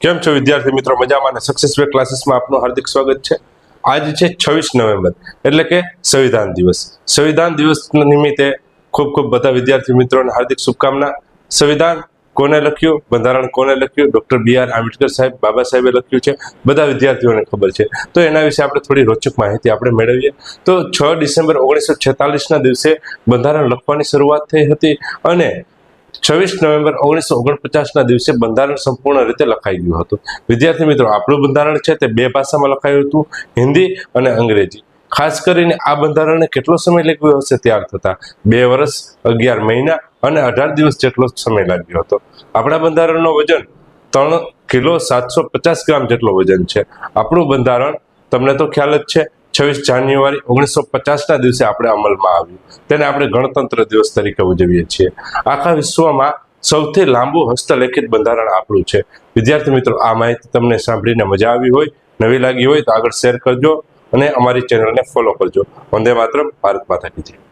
કેમ છો વિદ્યાર્થી મિત્રો? મજામાં અને સક્સેસ વે ક્લાસીસમાં આપનું હાર્દિક સ્વાગત છે। આજે છે 26 નવેમ્બર એટલે કે સંવિધાન દિવસ। સંવિધાન દિવસ નિમિત્તે ખૂબ ખૂબ બધા વિદ્યાર્થી મિત્રોને હાર્દિક શુભકામના। સંવિધાન કોને લખ્યું, બંધારણ કોને લખ્યું? ડોક્ટર BR આંબેડકર સાહેબ, બાબા સાહેબે લખ્યું છે। બધા વિદ્યાર્થીઓને ખબર છે, તો એના વિશે આપણે થોડી રોચક માહિતી આપણે મેળવીએ। તો 6 ડિસેમ્બર 1946ના દિવસે બંધારણ લખવાની શરૂઆત થઈ હતી અને 26 નવેમ્બર 1949ના દિવસે બંધારણ સંપૂર્ણ રીતે લખાઈ ગયું હતું। વિદ્યાર્થી મિત્રો, આપણું બંધારણ છે તે બે ભાષામાં લખાયું હતું, હિન્દી અને અંગ્રેજી। ખાસ કરીને આ બંધારણને કેટલો સમય લાગ્યો હશે તૈયાર થતા? 2 વર્ષ 11 મહિના અને 18 દિવસ જેટલો સમય લાગ્યો હતો। આપણા બંધારણનો વજન 3 કિલો 750 ગ્રામ જેટલો વજન છે। આપણું બંધારણ તમને તો ખ્યાલ જ છે, 26 જાન્યુઆરી 1950ના દિવસે આપણે અમલમાં આવ્યું। તેને આપણે ગણતંત્ર દિવસ તરીકે ઉજવીએ છીએ। આખા વિશ્વમાં સૌથી લાંબુ હસ્તલેખિત બંધારણ આપણું છે। વિદ્યાર્થી મિત્રો, આ માહિતી તમને સાંભળીને મજા આવી હોય, નવી લાગી હોય તો આગળ શેર કરજો અને અમારી ચેનલને ફોલો કરજો। વંદે માતરમ, ભારત માતા કી જય।